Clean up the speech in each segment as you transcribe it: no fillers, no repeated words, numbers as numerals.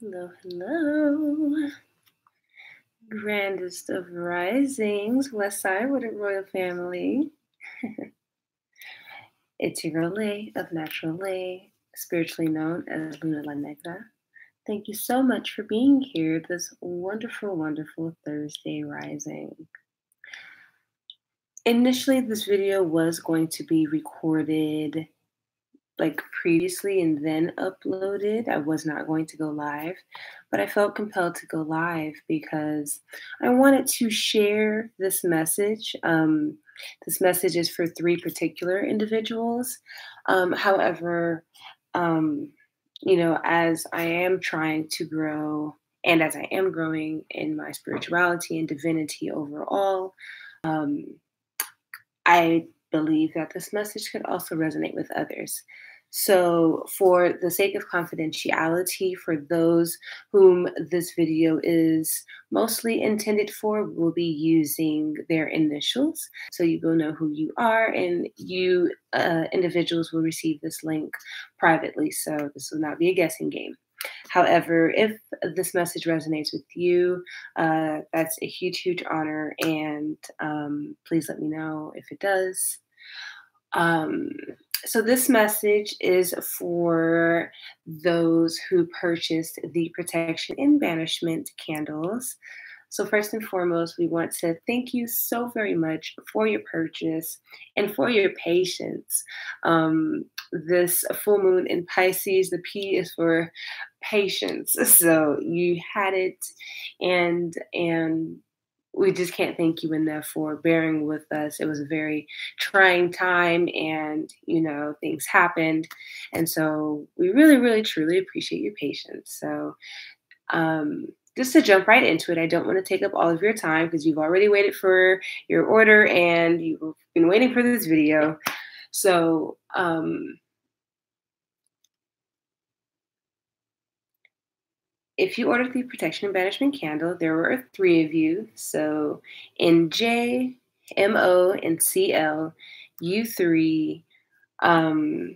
Hello, hello. Grandest of risings, West Side with a royal family. It's your girl Lay of Natural Lay, spiritually known as Luna La Negra. Thank you so much for being here this wonderful, wonderful Thursday rising. Initially, this video was going to be recorded like previously and then uploaded. I was not going to go live, but I felt compelled to go live because I wanted to share this message. This message is for three particular individuals. However, um, as I am trying to grow and as I am growing in my spirituality and divinity overall, um, I believe that this message could also resonate with others. So, for the sake of confidentiality, for those whom this video is mostly intended for, we'll be using their initials. So, you will know who you are, and you individuals will receive this link privately. So, this will not be a guessing game. However, if this message resonates with you, that's a huge, huge honor. And please let me know if it does. Um, so, this message is for those who purchased the protection and banishment candles. So, first and foremost, we want to thank you so very much for your purchase and for your patience. This full moon in Pisces, the P is for patience. So, you had it, and we just can't thank you enough for bearing with us. It was a very trying time, and things happened, and so we really, really, truly appreciate your patience. So, um, just to jump right into it, I don't want to take up all of your time because you've already waited for your order and you've been waiting for this video. So, if you ordered the protection and banishment candle, there were three of you. So in J, MO, and CL, you three had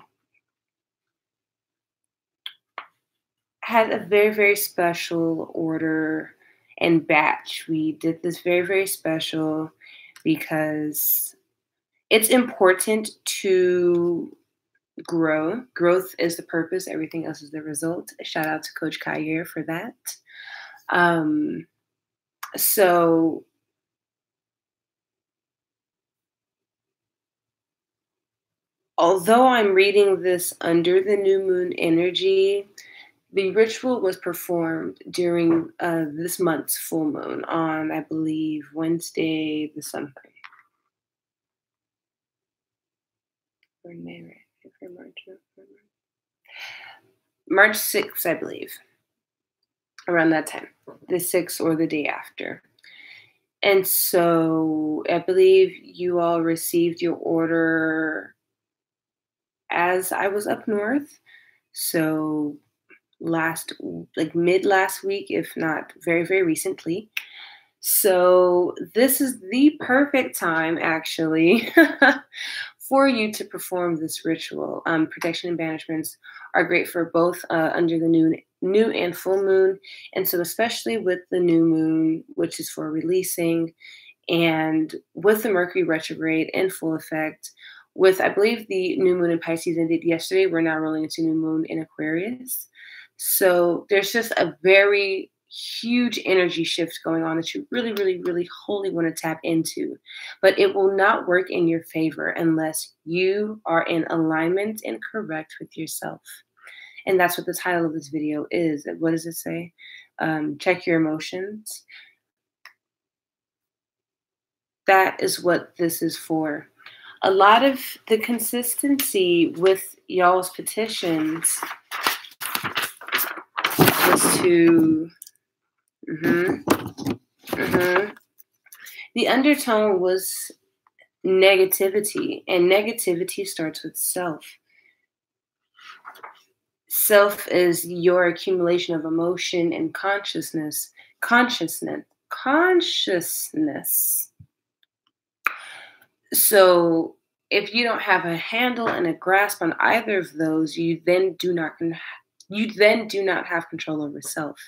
a very, very special order and batch. We did this very, very special because it's important to grow. Growth is the purpose, everything else is the result. Shout out to Coach Kayer for that. Um, so although I'm reading this under the new moon energy, the ritual was performed during this month's full moon on, I believe, Wednesday the something. Or May, right? March 6th, I believe. Around that time. The 6th or the day after. And so I believe you all received your order as I was up north. So mid last week, if not very, very recently. So this is the perfect time, actually, for you to perform this ritual. Protection and banishments are great for both under the new and full moon. And so especially with the new moon, which is for releasing, and with the Mercury retrograde in full effect, with, I believe, the new moon in Pisces ended yesterday, we're now rolling into new moon in Aquarius. So there's just a very huge energy shift going on that you really, really, really wholly want to tap into. But it will not work in your favor unless you are in alignment and correct with yourself. And that's what the title of this video is. What does it say? Check your emotions. That is what this is for. A lot of the consistency with y'all's petitions was to the undertone was negativity, and negativity starts with self. Self is your accumulation of emotion and consciousness. So if you don't have a handle and a grasp on either of those, you then do not You then do not have control over self.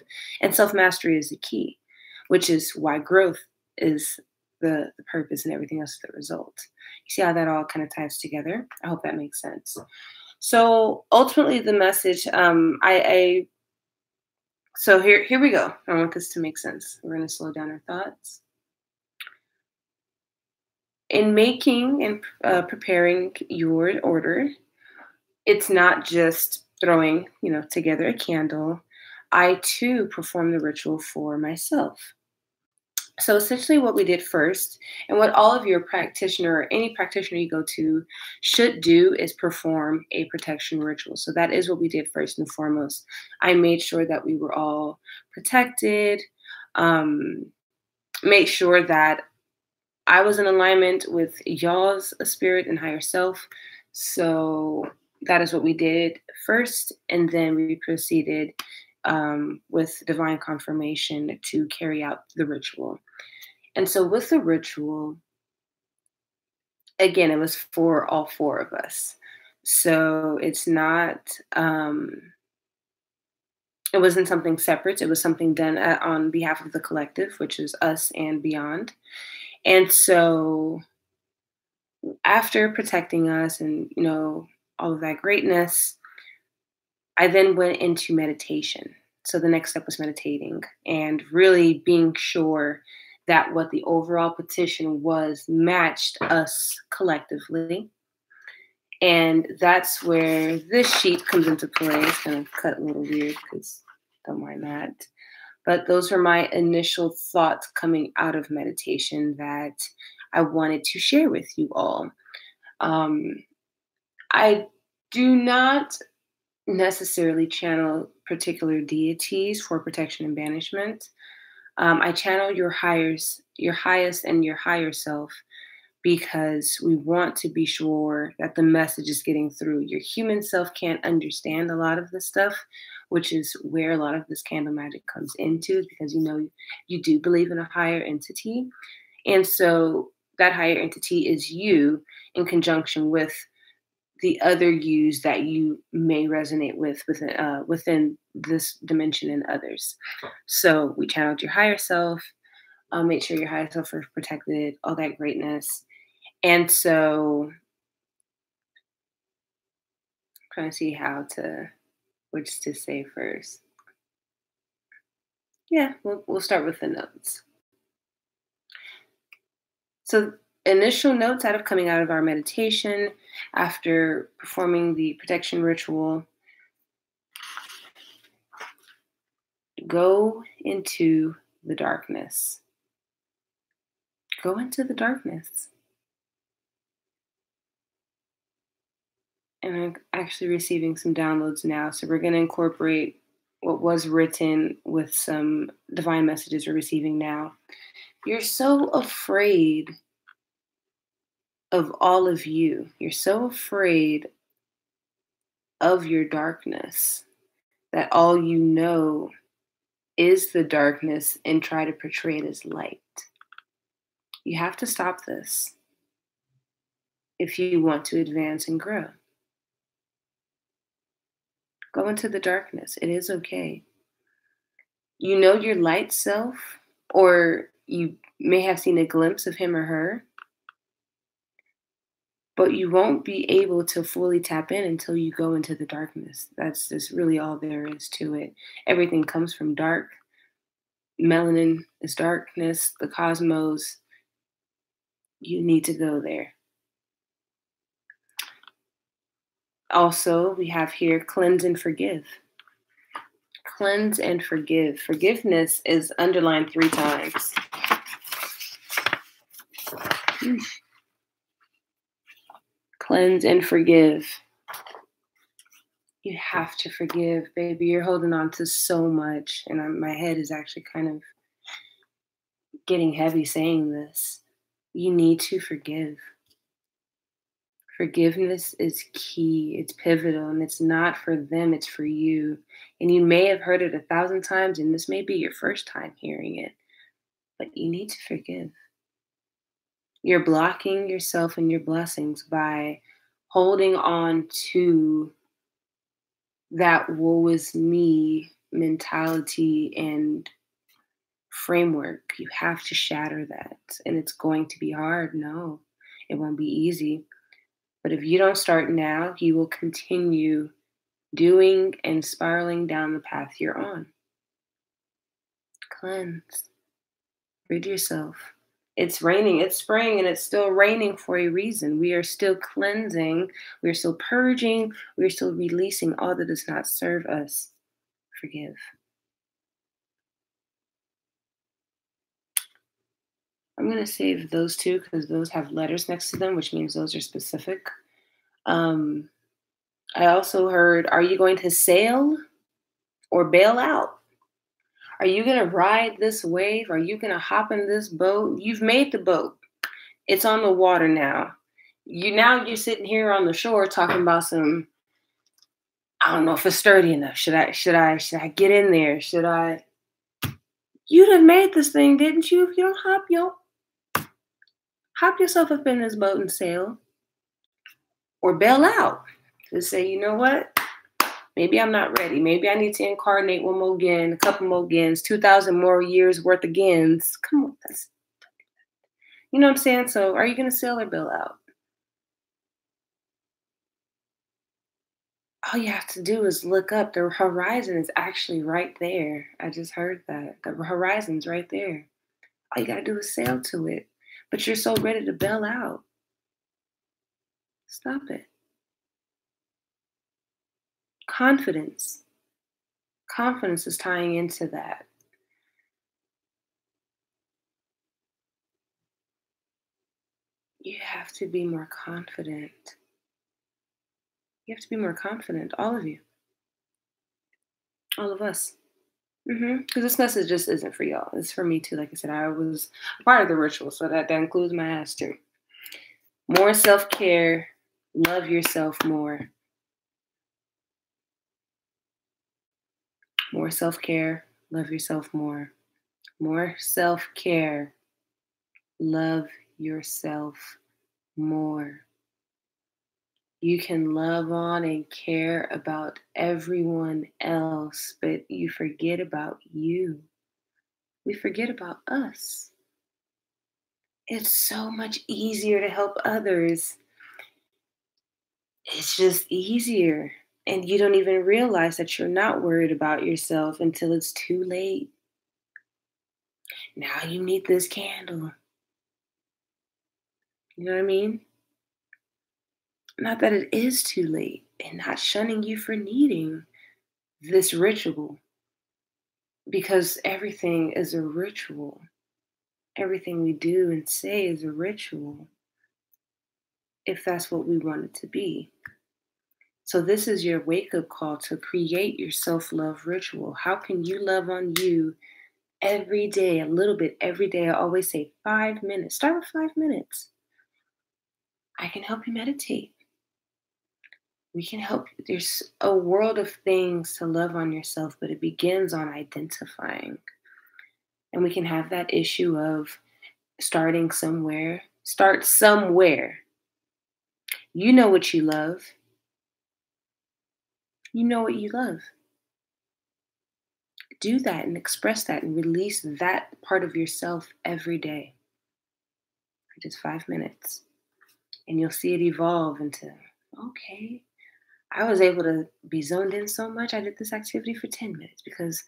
And self mastery is the key, which is why growth is the purpose and everything else is the result. You see how that all kind of ties together? I hope that makes sense. So ultimately, the message, so here we go. I want this to make sense. We're going to slow down our thoughts. In making and preparing your order, it's not just throwing, together a candle. I too perform the ritual for myself. So essentially what we did first, and what all of your practitioner or any practitioner you go to should do, is perform a protection ritual. So that is what we did first and foremost. I made sure that we were all protected, um, made sure that I was in alignment with y'all's spirit and higher self. So that is what we did first. And then we proceeded with divine confirmation to carry out the ritual. And so with the ritual, again, it was for all four of us. So it wasn't something separate. It was something done on behalf of the collective, which is us and beyond. And so after protecting us and, all of that greatness, I then went into meditation. So the next step was meditating and really being sure that what the overall petition was matched us collectively. And that's where this sheet comes into play. It's going to cut a little weird because don't mind that. But those were my initial thoughts coming out of meditation that I wanted to share with you all. I do not necessarily channel particular deities for protection and banishment. I channel your highest, and your higher self because we want to be sure that the message is getting through. Your human self can't understand a lot of this stuff, which is where a lot of this candle magic comes into, is because you do believe in a higher entity. And so that higher entity is you in conjunction with the other yous that you may resonate with within this dimension and others. So we channeled your higher self, make sure your higher self is protected, all that greatness. And so I'm trying to see which to say first. Yeah, we'll start with the notes. So initial notes coming out of our meditation after performing the protection ritual: go into the darkness. Go into the darkness. And I'm actually receiving some downloads now. So we're going to incorporate what was written with some divine messages we're receiving now. You're so afraid of all of you. You're so afraid of your darkness that all you know is the darkness and try to portray it as light. You have to stop this if you want to advance and grow. Go into the darkness. It is okay. You know your light self, or you may have seen a glimpse of him or her, but you won't be able to fully tap in until you go into the darkness. That's just really all there is to it. Everything comes from dark. Melanin is darkness, the cosmos. You need to go there. Also, we have here cleanse and forgive. Cleanse and forgive. Forgiveness is underlined 3 times. Cleanse and forgive. You have to forgive, baby. You're holding on to so much. And my head is actually kind of getting heavy saying this. You need to forgive. Forgiveness is key. It's pivotal, and it's not for them, it's for you. And you may have heard it 1,000 times, and this may be your first time hearing it, but you need to forgive. You're blocking yourself and your blessings by holding on to that woe is me mentality and framework. You have to shatter that. And it's going to be hard. No, it won't be easy. But if you don't start now, you will continue doing and spiraling down the path you're on. Cleanse, rid yourself. It's raining, it's spring, and it's still raining for a reason. We are still cleansing, we are still purging, we are still releasing all that does not serve us. Forgive. I'm going to save those two because those have letters next to them, which means those are specific. Um, I also heard, are you going to sail or bail out? Are you going to ride this wave? Are you going to hop in this boat? You've made the boat. It's on the water now. You're sitting here on the shore talking about some, I don't know if it's sturdy enough. Should I get in there? Should I? You done made this thing, didn't you? If you don't hop yourself up in this boat and sail. Or bail out. Just say, you know what? Maybe I'm not ready. Maybe I need to incarnate one more again, a couple more agains, 2,000 more years worth of agains. Come on, you know what I'm saying? So are you going to sail or bail out? All you have to do is look up. The horizon is actually right there. I just heard that. The horizon's right there. All you got to do is sail to it. But you're so ready to bail out. Stop it. Confidence. Confidence is tying into that. You have to be more confident. You have to be more confident, all of you, all of us. Because this message just isn't for y'all. It's for me too. Like I said, I was a part of the ritual, so that includes my ass too. More self care. Love yourself more. More self care. Love yourself more. More self care. Love yourself more. You can love on and care about everyone else, but you forget about you. We forget about us. It's so much easier to help others. It's just easier. And you don't even realize that you're not worried about yourself until it's too late. Now you need this candle. You know what I mean? Not that it is too late, and not shunning you for needing this ritual, because everything is a ritual. Everything we do and say is a ritual, if that's what we want it to be. So, this is your wake up call to create your self love ritual. How can you love on you every day, a little bit every day? I always say 5 minutes. Start with 5 minutes. I can help you meditate. We can help you. There's a world of things to love on yourself, but it begins on identifying. And we can have that issue of starting somewhere. Start somewhere. You know what you love. You know what you love. Do that and express that and release that part of yourself every day for just 5 minutes. And you'll see it evolve into, okay, I was able to be zoned in so much. I did this activity for 10 minutes because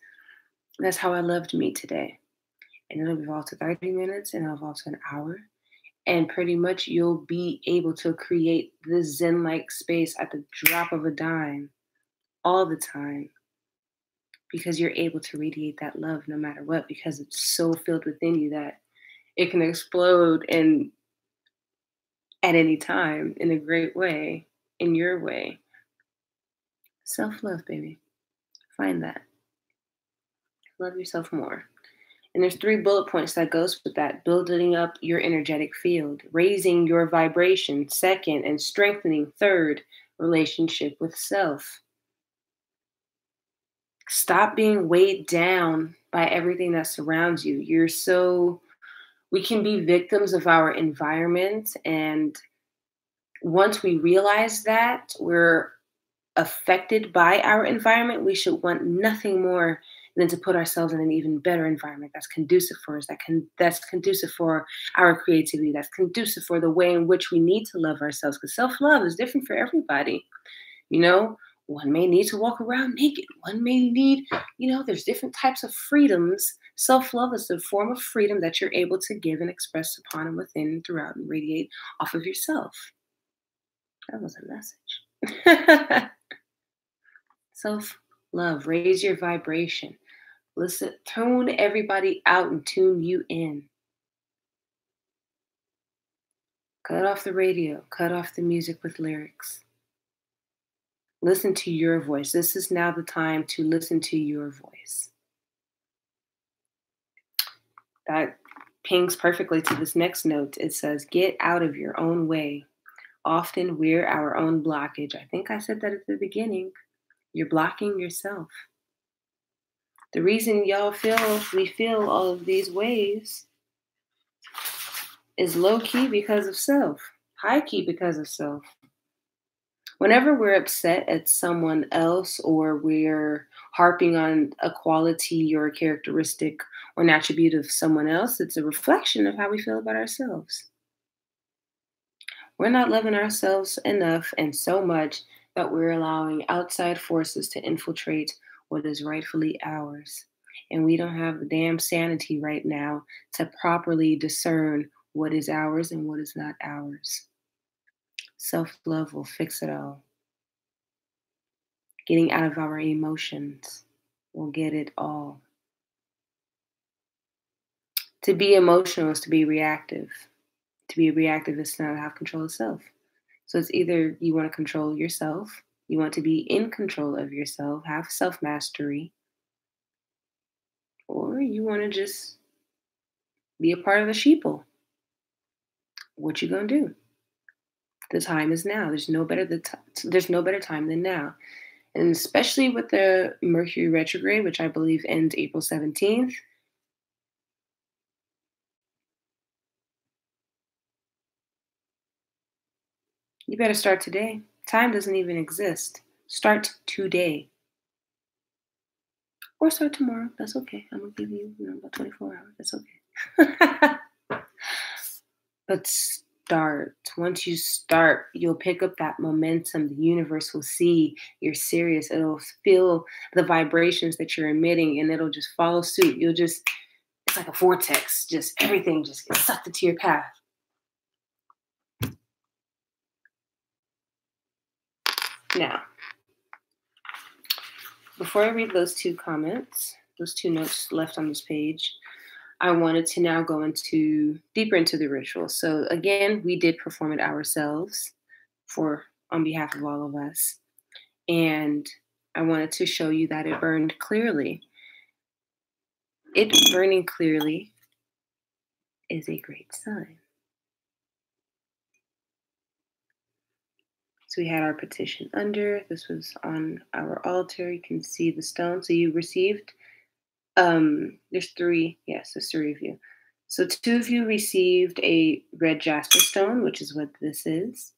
that's how I loved me today. And it'll evolve to 30 minutes and it'll evolve to an hour. And pretty much you'll be able to create this Zen like space at the drop of a dime all the time because you're able to radiate that love no matter what, because it's so filled within you that it can explode and at any time in a great way, in your way. Self love, baby. Find that. Love yourself more. And there's 3 bullet points that goes with that: building up your energetic field, raising your vibration, second, and strengthening, third, relationship with self. Stop being weighed down by everything that surrounds you. We can be victims of our environment. And once we realize that, we're affected by our environment, we should want nothing more than to put ourselves in an even better environment that's conducive for us, that's conducive for our creativity, that's conducive for the way in which we need to love ourselves. Because self-love is different for everybody. You know, one may need to walk around naked. One may need, there's different types of freedoms. Self-love is the form of freedom that you're able to give and express upon and within and throughout and radiate off of yourself. That was a message. Self love, raise your vibration. Listen, tune everybody out and tune you in. Cut off the radio, cut off the music with lyrics. Listen to your voice. This is now the time to listen to your voice. That pings perfectly to this next note. It says, get out of your own way. Often we're our own blockage. I think I said that at the beginning. You're blocking yourself. The reason we feel all of these ways is low key because of self, high key because of self. Whenever we're upset at someone else or we're harping on a quality or a characteristic or an attribute of someone else, it's a reflection of how we feel about ourselves. We're not loving ourselves enough and so much that we're allowing outside forces to infiltrate what is rightfully ours. And we don't have the damn sanity right now to properly discern what is ours and what is not ours. Self-love will fix it all. Getting out of our emotions will get it all. To be emotional is to be reactive. To be reactive is to not have control of self. So it's either you want to control yourself, you want to be in control of yourself, have self-mastery, or you want to just be a part of the sheeple. What you gonna do? The time is now. There's no better time than now. And especially with the Mercury retrograde, which I believe ends April 17th, you better start today. Time doesn't even exist. Start today. Or start tomorrow. That's okay. I'm going to give you, about 24 hours. That's okay. But start. Once you start, you'll pick up that momentum. The universe will see you're serious. It'll feel the vibrations that you're emitting and it'll just follow suit. It's like a vortex. Just everything just gets sucked into your path. Now, before I read those two notes left on this page, I wanted to now go deeper into the ritual. So again, we did perform it ourselves on behalf of all of us. And I wanted to show you that it burned clearly. It burning clearly is a great sign. So we had our petition under. This was on our altar. You can see the stone. So you received, there's three of you. So 2 of you received a red jasper stone, which is what this is.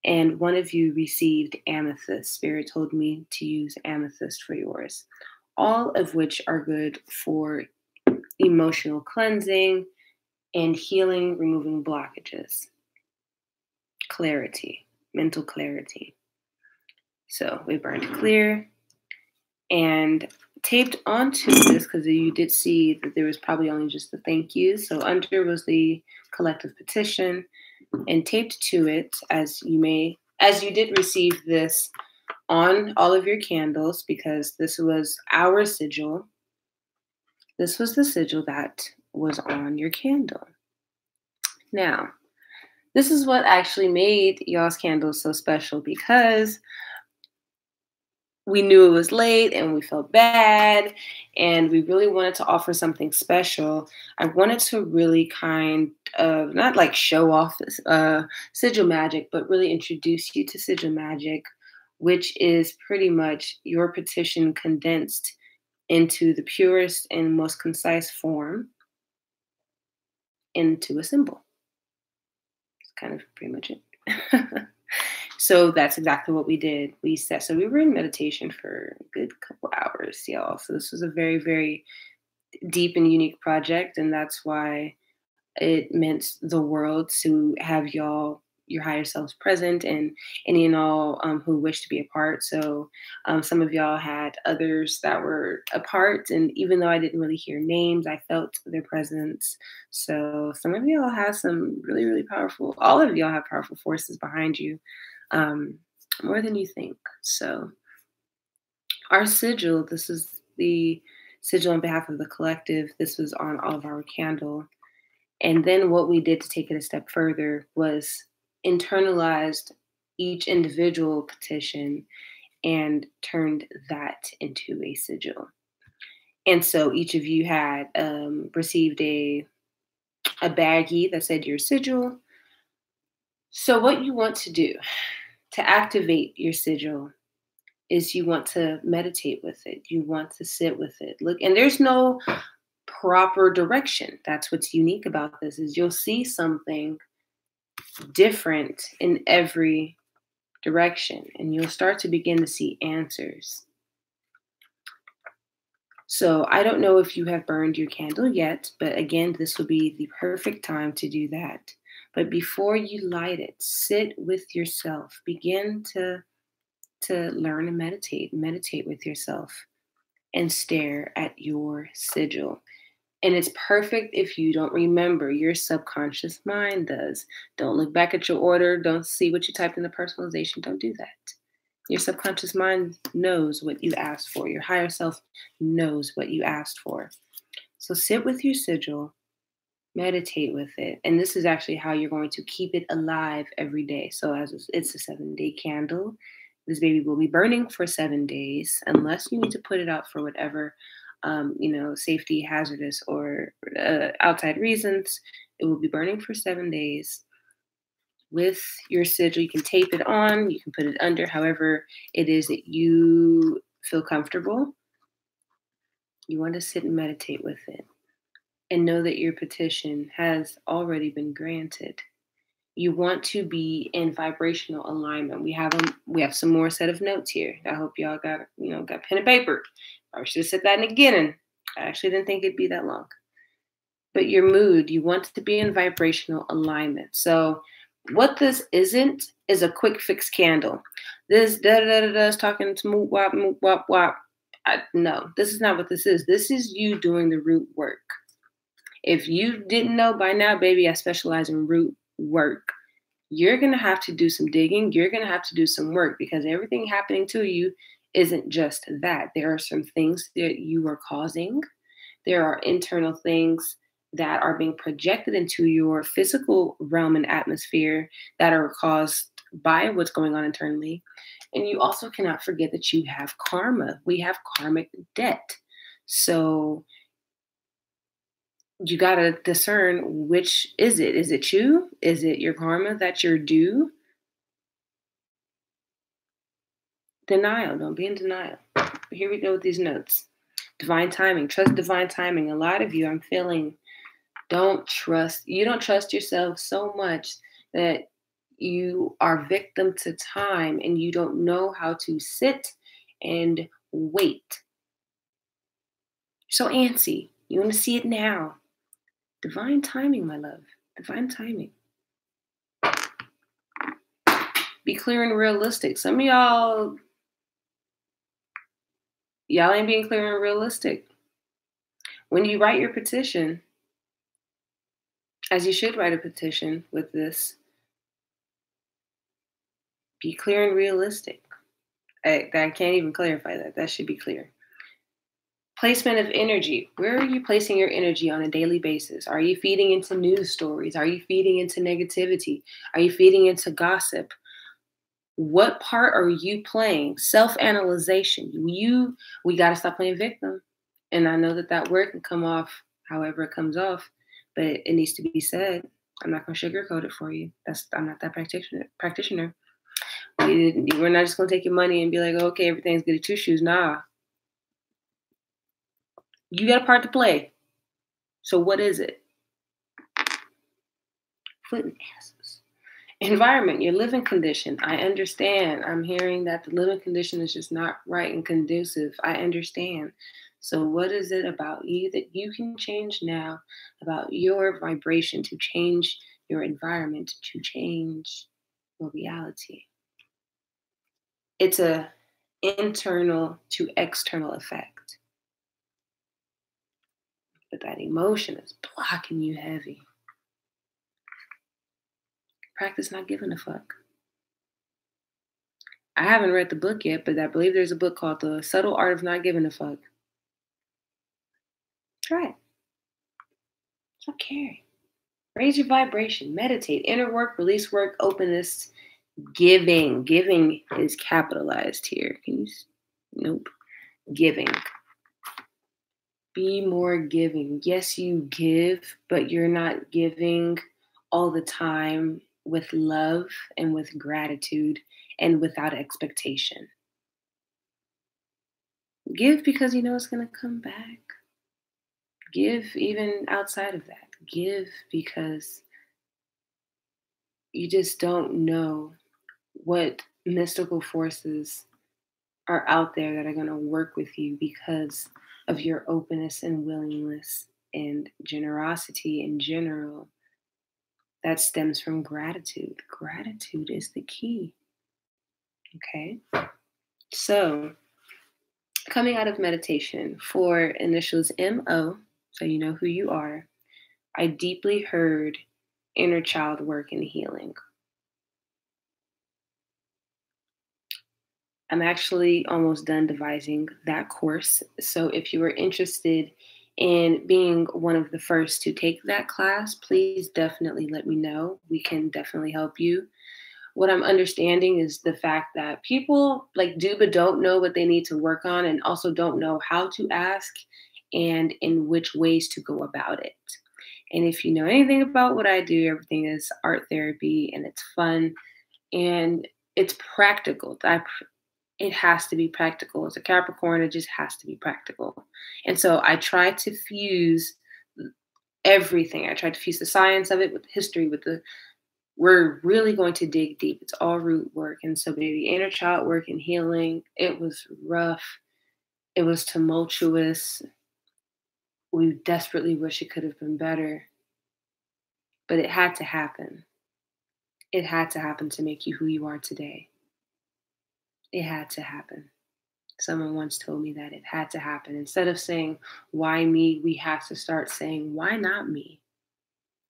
And 1 of you received amethyst. Spirit told me to use amethyst for yours. All of which are good for emotional cleansing and healing, removing blockages. Clarity. Mental clarity. So we burned clear and taped onto this, because you did see that there was probably only just the thank yous. So under was the collective petition, and taped to it as you did receive this on all of your candles, because this was our sigil. This was the sigil that was on your candle. Now, this is what actually made y'all's candles so special, because we knew it was late and we felt bad and we really wanted to offer something special. I wanted to really kind of not like show off sigil magic, but really introduce you to sigil magic, which is pretty much your petition condensed into the purest and most concise form into a symbol. Kind of pretty much it. So that's exactly what we did. So we were in meditation for a good couple hours, y'all. So this was a very, very deep and unique project. And that's why it meant the world to have y'all, your higher selves present, and any and all who wish to be a part. So some of y'all had others that were a part, and even though I didn't really hear names, I felt their presence. So some of y'all have some really, really powerful, all of y'all have powerful forces behind you, um, more than you think. So our sigil, this is the sigil on behalf of the collective. This was on all of our candle. And then what we did to take it a step further was internalized each individual petition and turned that into a sigil. And so each of you had received a baggie that said your sigil. So what you want to do to activate your sigil is you want to meditate with it. You want to sit with it. Look, and there's no proper direction. That's what's unique about this is you'll see something different in every direction and you'll start to begin to see answers. So I don't know if you have burned your candle yet, but again, this will be the perfect time to do that. But before you light it, sit with yourself. Begin to learn and meditate with yourself and stare at your sigil. And it's perfect if you don't remember. Your subconscious mind does. Don't look back at your order. Don't see what you typed in the personalization. Don't do that. Your subconscious mind knows what you asked for. Your higher self knows what you asked for. So sit with your sigil, meditate with it. And this is actually how you're going to keep it alive every day. So as it's a 7-day candle, this baby will be burning for 7 days, unless you need to put it out for whatever safety, hazardous, or outside reasons. It will be burning for 7 days. With your sigil, you can tape it on, you can put it under, however it is that you feel comfortable. You want to sit and meditate with it and know that your petition has already been granted. You want to be in vibrational alignment. We have some more set of notes here. I hope y'all got pen and paper. I should have said that in the beginning. I actually didn't think it'd be that long. But your mood, you want to be in vibrational alignment. So what this isn't is a quick fix candle. This da da da da is talking to moop wop wop. No, this is not what this is. This is you doing the root work. If you didn't know by now, baby, I specialize in root work. You're going to have to do some digging. You're going to have to do some work because everything happening to you isn't just that. There are some things that you are causing. There are internal things that are being projected into your physical realm and atmosphere that are caused by what's going on internally. And you also cannot forget that you have karma. We have karmic debt. So you got to discern which is it? Is it you? Is it your karma that you're due? Denial. Don't be in denial. Here we go with these notes. Divine timing. Trust divine timing. A lot of you, I'm feeling, you don't trust yourself so much that you are victim to time and you don't know how to sit and wait. So antsy. You want to see it now. Divine timing, my love. Divine timing. Be clear and realistic. Some of y'all ain't being clear and realistic. When you write your petition, as you should write a petition with this, be clear and realistic. I can't even clarify that. That should be clear. Placement of energy. Where are you placing your energy on a daily basis? Are you feeding into news stories? Are you feeding into negativity? Are you feeding into gossip? What part are you playing? Self-analyzation. We got to stop playing victim. And I know that word can come off however it comes off, but it needs to be said. I'm not going to sugarcoat it for you. I'm not that practitioner. We're not just going to take your money and be like, okay, everything's good at two shoes. Nah. You got a part to play. So what is it? Foot and asses. Environment, your living condition. I understand. I'm hearing that the living condition is just not right and conducive. I understand. So, what is it about you that you can change now, about your vibration to change your environment, to change your reality? It's a internal to external effect, but that emotion is blocking you heavy. Practice not giving a fuck. I haven't read the book yet, but I believe there's a book called The Subtle Art of Not Giving a Fuck. Try it. Stop caring. Raise your vibration. Meditate. Inner work, release work, openness, giving. Giving is capitalized here. Can you? Nope. Giving. Be more giving. Yes, you give, but you're not giving all the time with love and with gratitude and without expectation. Give because you know it's going to come back. Give even outside of that. Give because you just don't know what mystical forces are out there that are going to work with you because of your openness and willingness and generosity in general. That stems from gratitude. Gratitude is the key. Okay. So, coming out of meditation for initials MO, so you know who you are, I deeply heard inner child work and healing. I'm actually almost done devising that course. So if you are interested in being one of the first to take that class, please definitely let me know. We can definitely help you. What I'm understanding is the fact that people like do but don't know what they need to work on and also don't know how to ask and in which ways to go about it. And if you know anything about what I do, everything is art therapy and it's fun and it's practical. It has to be practical. As a Capricorn, it just has to be practical. And so I try to fuse everything. I try to fuse the science of it with the history, we're really going to dig deep. It's all root work. And so baby, inner child work and healing, it was rough. It was tumultuous. We desperately wish it could have been better, but it had to happen. It had to happen to make you who you are today. It had to happen. Someone once told me that it had to happen. Instead of saying, why me, we have to start saying, why not me?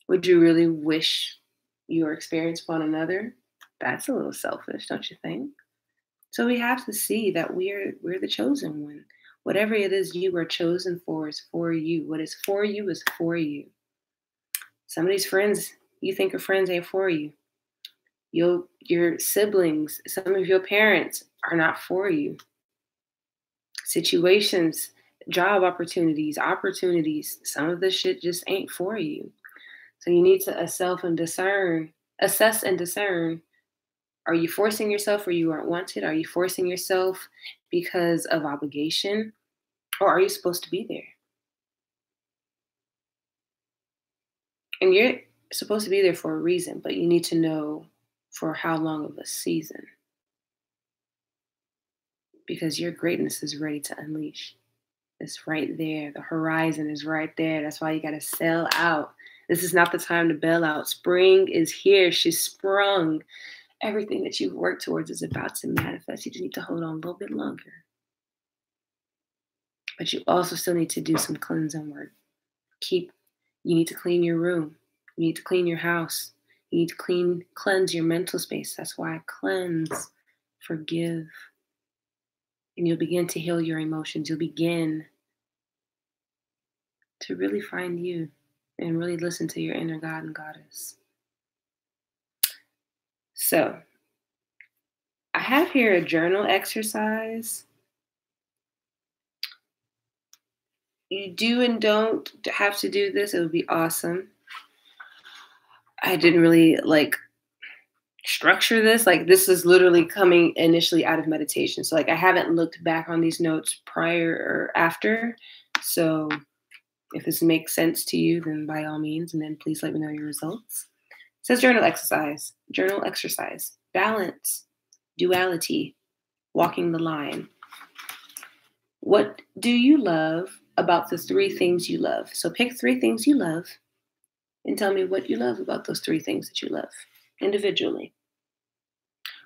Would you really wish your experience upon another? That's a little selfish, don't you think? So we have to see that we're the chosen one. Whatever it is you are chosen for is for you. What is for you is for you. Some of these friends you think are friends ain't for you. Your siblings, some of your parents are not for you. Situations, job opportunities, some of this shit just ain't for you. So you need to assess and discern. Are you forcing yourself where you aren't wanted? Are you forcing yourself because of obligation? Or are you supposed to be there? And you're supposed to be there for a reason, but you need to know for how long of a season. Because your greatness is ready to unleash. It's right there. The horizon is right there. That's why you got to sell out. This is not the time to bail out. Spring is here. She's sprung. Everything that you've worked towards is about to manifest. You just need to hold on a little bit longer. But you also still need to do some cleansing work. You need to clean your room. You need to clean your house. You need to cleanse your mental space. That's why I cleanse, forgive. And you'll begin to heal your emotions. You'll begin to really find you and really listen to your inner God and goddess. So, I have here a journal exercise. You do and don't have to do this. It would be awesome. I didn't really structure this. This is literally coming initially out of meditation. So I haven't looked back on these notes prior or after. So if this makes sense to you, then by all means, and then please let me know your results. says journal exercise, balance, duality, walking the line. What do you love about the 3 things you love? So pick 3 things you love and tell me what you love about those 3 things that you love individually.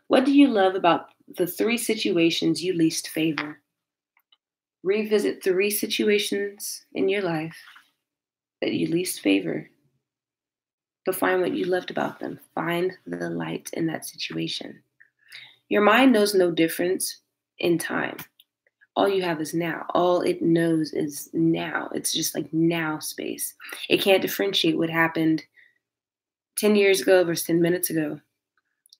What do you love about the 3 situations you least favor? Revisit 3 situations in your life that you least favor, but find what you loved about them. Find the light in that situation. Your mind knows no difference in time. All you have is now. All it knows is now. It's just like now space. It can't differentiate what happened 10 years ago versus 10 minutes ago.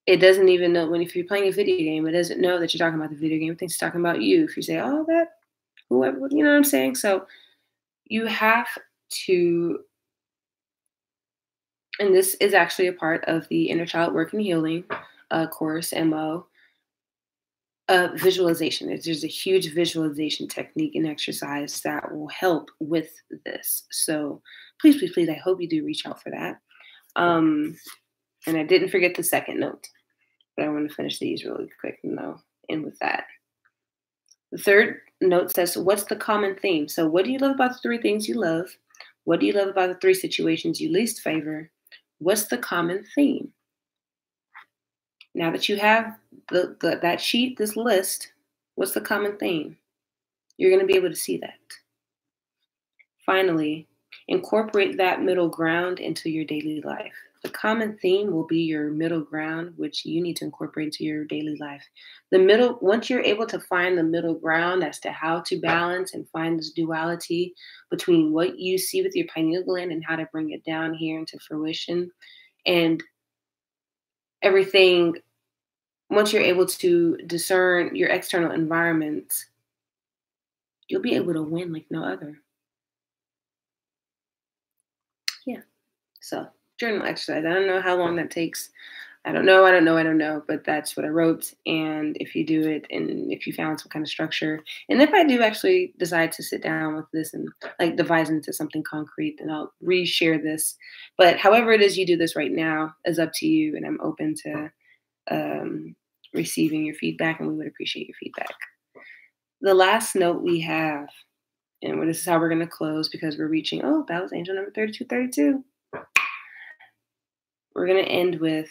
It doesn't even know if you're playing a video game, it doesn't know that you're talking about the video game. It thinks it's talking about you. If you say, oh, that, whoever, you know what I'm saying? So you have to, and this is actually a part of the Inner Child Work and Healing course, MO, visualization. There's a huge visualization technique and exercise that will help with this. So please, please, please, I hope you do reach out for that. And I didn't forget the second note, but I want to finish these really quick and I'll end with that. The third note says, what's the common theme? So what do you love about the 3 things you love? What do you love about the 3 situations you least favor? What's the common theme? Now that you have that sheet, this list, what's the common theme? You're going to be able to see that. Finally, incorporate that middle ground into your daily life. The common theme will be your middle ground, which you need to incorporate into your daily life. Once you're able to find the middle ground as to how to balance and find this duality between what you see with your pineal gland and how to bring it down here into fruition, and everything, once you're able to discern your external environment, you'll be able to win like no other. Yeah. So journal exercise. I don't know how long that takes. I don't know, but that's what I wrote. And if you do it and if you found some kind of structure, and if I do actually decide to sit down with this and like devise into something concrete, then I'll reshare this. But however it is you do this right now is up to you. And I'm open to receiving your feedback, and we would appreciate your feedback. The last note we have, and this is how we're going to close because we're reaching, that was angel number 3232. We're going to end with,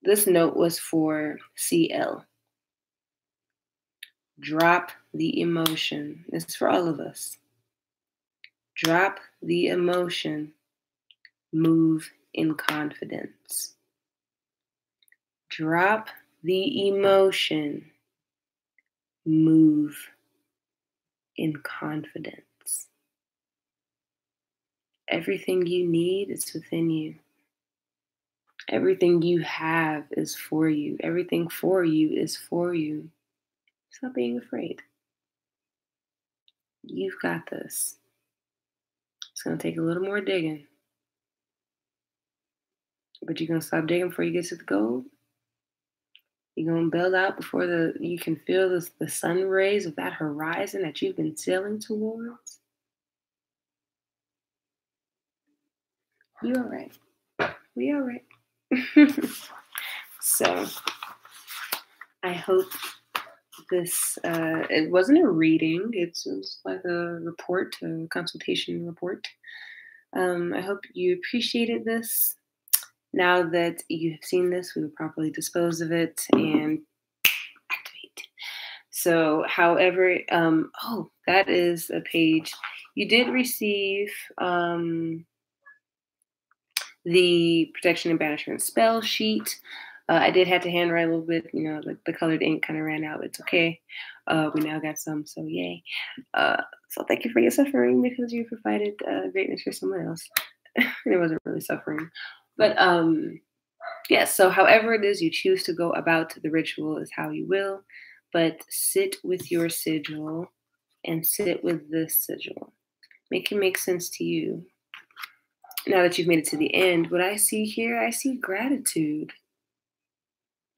this note was for CL. Drop the emotion. This is for all of us. Drop the emotion. Move in confidence. Drop the emotion. Move in confidence. Everything you need is within you. Everything you have is for you. Everything for you is for you. Stop being afraid. You've got this. It's going to take a little more digging. But you're going to stop digging before you get to the gold. You're going to build out before you can feel the sun rays of that horizon that you've been sailing towards. You all right. We all right. So I hope this, it wasn't a reading. It was like a report, a consultation report. I hope you appreciated this. Now that you have seen this, we will properly dispose of it and activate. So, however, that is a page. You did receive the protection and banishment spell sheet. I did have to handwrite a little bit, the colored ink kind of ran out. It's okay. We now got some, so yay. So thank you for your suffering because you provided greatness for someone else. And it wasn't really suffering. But so however it is you choose to go about the ritual is how you will. But sit with your sigil and sit with this sigil. Make it make sense to you. Now that you've made it to the end, what I see here, I see gratitude.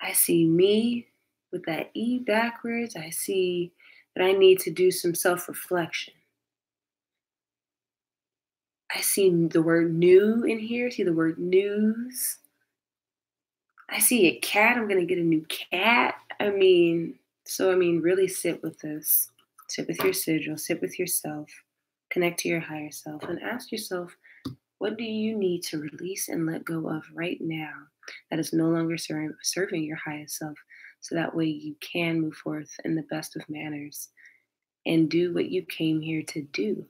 I see me with that E backwards. I see that I need to do some self-reflection. I see the word new in here. See the word news. I see a cat. I'm gonna get a new cat. Really sit with this. Sit with your sigil. Sit with yourself. Connect to your higher self and ask yourself, what do you need to release and let go of right now that is no longer serving your highest self? So that way you can move forth in the best of manners and do what you came here to do.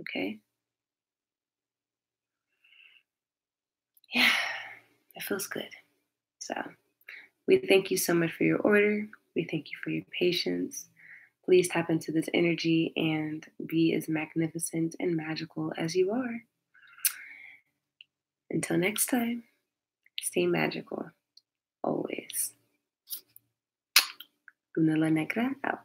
Okay? Yeah, it feels good. So we thank you so much for your order. We thank you for your patience. Please tap into this energy and be as magnificent and magical as you are. Until next time, stay magical always. Luna La Negra out.